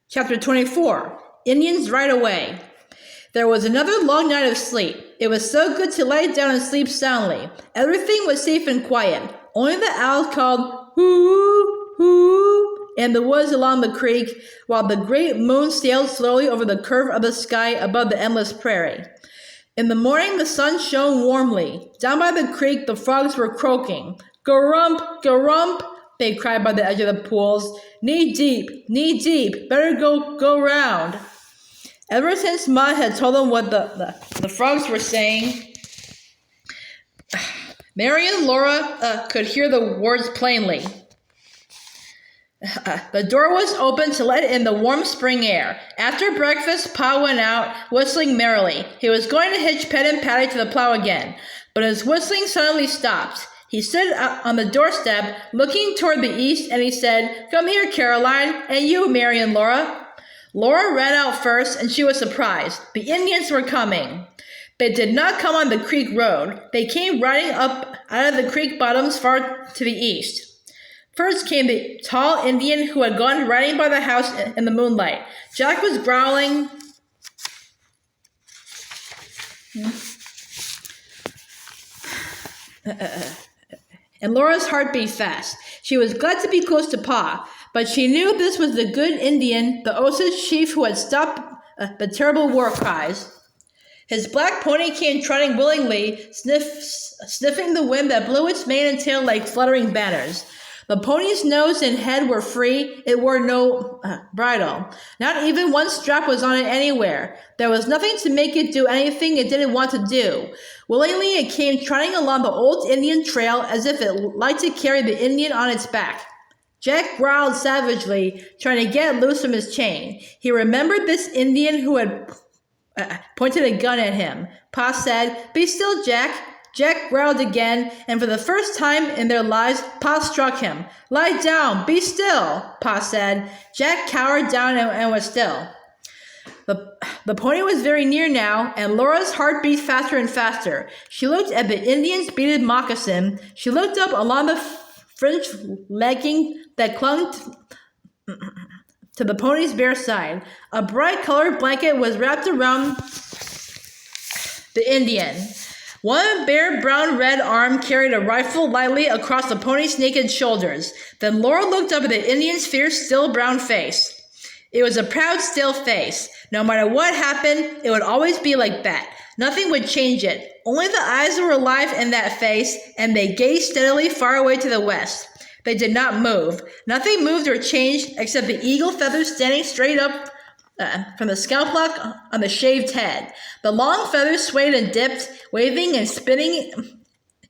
Chapter 24. Indians Right Away. There was another long night of sleep. It was so good to lie down and sleep soundly. Everything was safe and quiet. Only the owls called hoo, hoo in the woods along the creek, while the great moon sailed slowly over the curve of the sky above the endless prairie. In the morning, the sun shone warmly. Down by the creek, the frogs were croaking. Garump, garump, they cried by the edge of the pools. Knee deep, better go round. Ever since Ma had told them what the frogs were saying, Mary and Laura could hear the words plainly. The door was open to let in the warm spring air. After breakfast, Pa went out, whistling merrily. He was going to hitch Pet and Patty to the plow again, but his whistling suddenly stopped. He stood on the doorstep, looking toward the east, and he said, "Come here, Caroline, and you, Mary and Laura." Laura ran out first, and she was surprised. The Indians were coming. They did not come on the creek road. They came riding up out of the creek bottoms far to the east. First came the tall Indian who had gone riding by the house in the moonlight. Jack was growling. And Laura's heart beat fast. She was glad to be close to Pa, but she knew this was the good Indian, the Osage chief who had stopped the terrible war cries. His black pony came trotting willingly, sniffing the wind that blew its mane and tail like fluttering banners. The pony's nose and head were free. It wore no bridle. Not even one strap was on it anywhere. There was nothing to make it do anything it didn't want to do. Willingly, it came trotting along the old Indian trail as if it liked to carry the Indian on its back. Jack growled savagely, trying to get loose from his chain. He remembered this Indian who had pointed a gun at him. Pa said, "Be still, Jack." Jack growled again, and for the first time in their lives, Pa struck him. "Lie down, be still," Pa said. Jack cowered down and was still. The pony was very near now, and Laura's heart beat faster and faster. She looked at the Indian's beaded moccasin. She looked up along the fringed legging that clung to the pony's bare side. A bright-colored blanket was wrapped around the Indian. One bare brown-red arm carried a rifle lightly across the pony's naked shoulders. Then Laura looked up at the Indian's fierce, still brown face. It was a proud, still face. No matter what happened, it would always be like that. Nothing would change it. Only the eyes were alive in that face, and they gazed steadily far away to the west. They did not move. Nothing moved or changed except the eagle feathers standing straight up from the scalp lock on the shaved head. The long feathers swayed and dipped, waving and spinning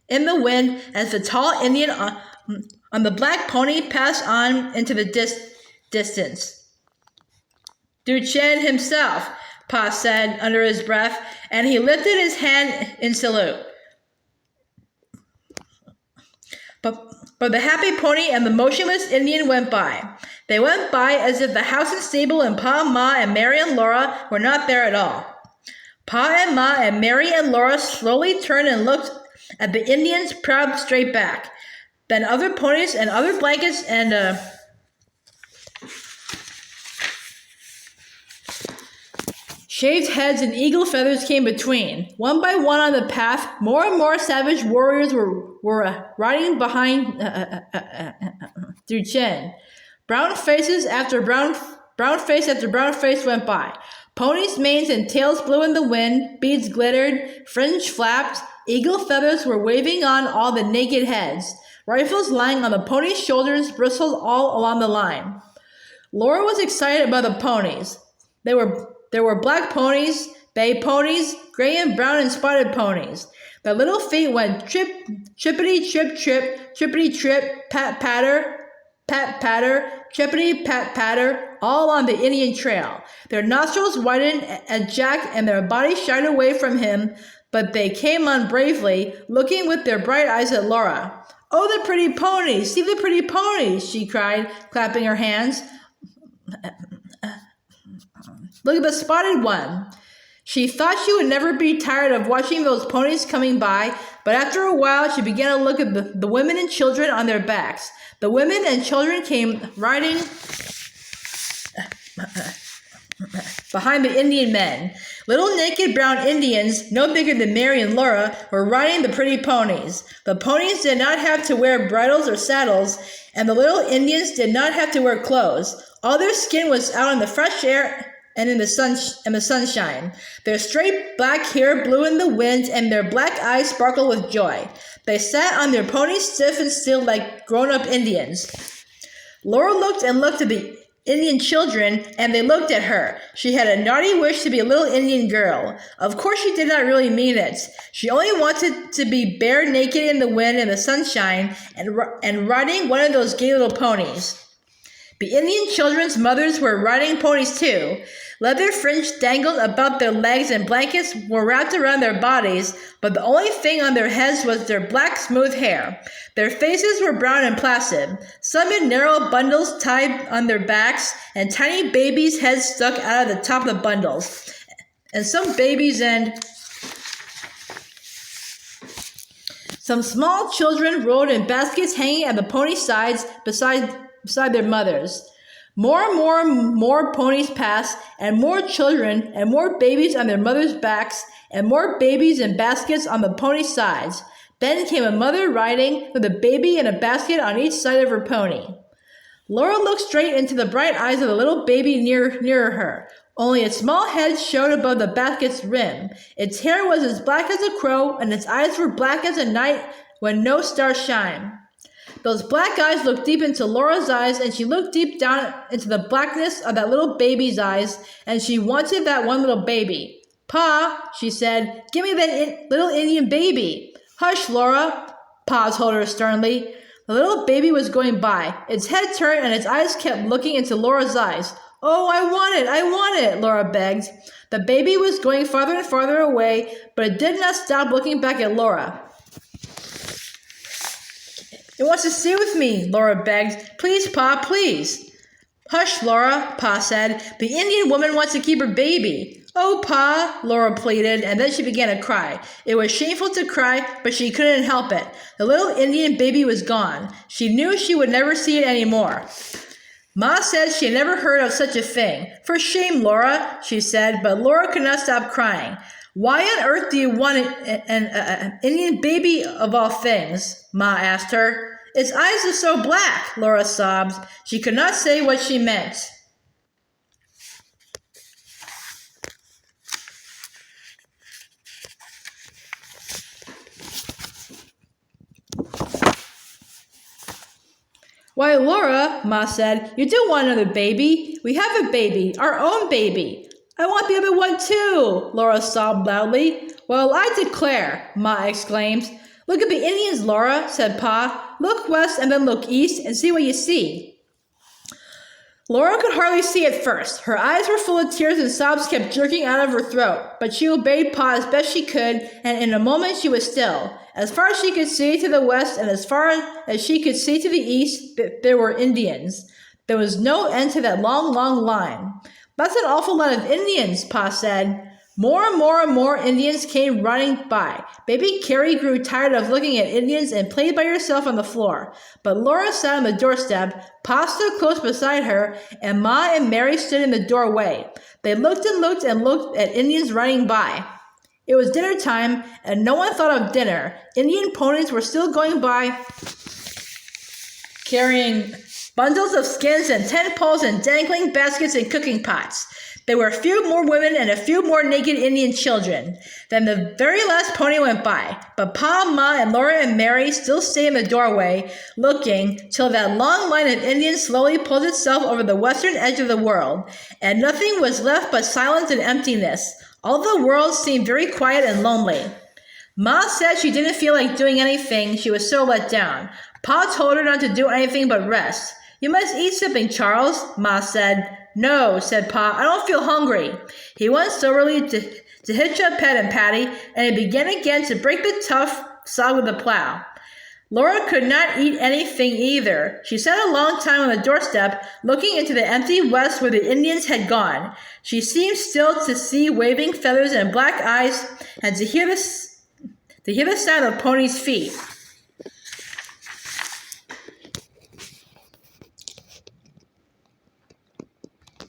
in the wind as the tall Indian on the black pony passed on into the distance. "Duchenne himself," Pa said under his breath, and he lifted his hand in salute. But the happy pony and the motionless Indian went by. They went by as if the house and stable and Pa, Ma, and Mary and Laura were not there at all. Pa and Ma and Mary and Laura slowly turned and looked at the Indian's proud straight back. Then other ponies and other blankets and shaved heads and eagle feathers came between. One by one on the path, more and more savage warriors were riding behind Duchenne. Brown faces after brown face went by. Ponies' manes and tails blew in the wind, beads glittered, fringe flapped, eagle feathers were waving on all the naked heads. Rifles lying on the ponies' shoulders bristled all along the line. Laura was excited about the ponies. There were black ponies, bay ponies, gray and brown and spotted ponies. Their little feet went trip, trippity trip, trippity trip, pat patter, trippity pat patter, all on the Indian trail. Their nostrils widened at Jack and their bodies shied away from him, but they came on bravely, looking with their bright eyes at Laura. "Oh, the pretty ponies! See the pretty ponies!" she cried, clapping her hands. "Look at the spotted one." She thought she would never be tired of watching those ponies coming by, but after a while she began to look at the women and children on their backs. The women and children came riding behind the Indian men. Little naked brown Indians, no bigger than Mary and Laura, were riding the pretty ponies. The ponies did not have to wear bridles or saddles, and the little Indians did not have to wear clothes. All their skin was out in the fresh air and in the sunshine. Their straight black hair blew in the wind, and their black eyes sparkled with joy. They sat on their ponies stiff and still like grown-up Indians. Laura looked and looked at the Indian children, and they looked at her. She had a naughty wish to be a little Indian girl. Of course she did not really mean it. She only wanted to be bare naked in the wind and the sunshine and riding one of those gay little ponies. The Indian children's mothers were riding ponies too. Leather fringe dangled about their legs and blankets were wrapped around their bodies, but the only thing on their heads was their black, smooth hair. Their faces were brown and placid. Some had narrow bundles tied on their backs, and tiny babies' heads stuck out of the top of the bundles. And some babies and some small children rode in baskets hanging at the pony sides beside their mothers. More ponies passed, and more children and more babies on their mothers' backs, and more babies in baskets on the pony sides. Then came a mother riding with a baby and a basket on each side of her pony. Laura looked straight into the bright eyes of the little baby nearer her. Only its small head showed above the basket's rim. Its hair was as black as a crow, and its eyes were black as a night when no stars shine. Those black eyes looked deep into Laura's eyes, and she looked deep down into the blackness of that little baby's eyes, and she wanted that one little baby. "Pa," she said, "give me that little Indian baby." "Hush, Laura," Pa told her sternly. The little baby was going by. Its head turned, and its eyes kept looking into Laura's eyes. "Oh, I want it," Laura begged. The baby was going farther and farther away, but it did not stop looking back at Laura. "It wants to stay with me," Laura begged. "Please, Pa, please." "Hush, Laura," Pa said. "The Indian woman wants to keep her baby." "Oh, Pa," Laura pleaded, and then she began to cry. It was shameful to cry, but she couldn't help it. The little Indian baby was gone. She knew she would never see it anymore. Ma said she had never heard of such a thing. "For shame, Laura," she said, but Laura could not stop crying. "Why on earth do you want an Indian baby of all things?" Ma asked her. "Its eyes are so black," Laura sobbed. She could not say what she meant. "Why, Laura," Ma said, "you do want another baby. We have a baby, our own baby." "I want the other one too," Laura sobbed loudly. "Well, I declare," Ma exclaimed. "Look at the Indians, Laura," said Pa. "Look west and then look east and see what you see." Laura could hardly see at first. Her eyes were full of tears and sobs kept jerking out of her throat, but she obeyed Pa as best she could, and in a moment she was still. As far as she could see to the west and as far as she could see to the east, there were Indians. There was no end to that long, long line. "That's an awful lot of Indians," Pa said. More and more Indians came running by. Baby Carrie grew tired of looking at Indians and played by herself on the floor. But Laura sat on the doorstep, Pa stood close beside her, and Ma and Mary stood in the doorway. They looked and looked and looked at Indians running by. It was dinner time, and no one thought of dinner. Indian ponies were still going by, carrying bundles of skins and tent poles and dangling baskets and cooking pots. There were a few more women and a few more naked Indian children. Then the very last pony went by, but Pa, Ma, and Laura and Mary still stayed in the doorway, looking, till that long line of Indians slowly pulled itself over the western edge of the world, and nothing was left but silence and emptiness. All the world seemed very quiet and lonely. Ma said she didn't feel like doing anything, she was so let down. Pa told her not to do anything but rest. "You must eat something, Charles," Ma said. "No," said Pa, "I don't feel hungry." He went soberly to hitch up Pet and Patty, and he began again to break the tough sod with the plow. Laura could not eat anything either. She sat a long time on the doorstep, looking into the empty west where the Indians had gone. She seemed still to see waving feathers and black eyes, and to hear the sound of ponies' feet.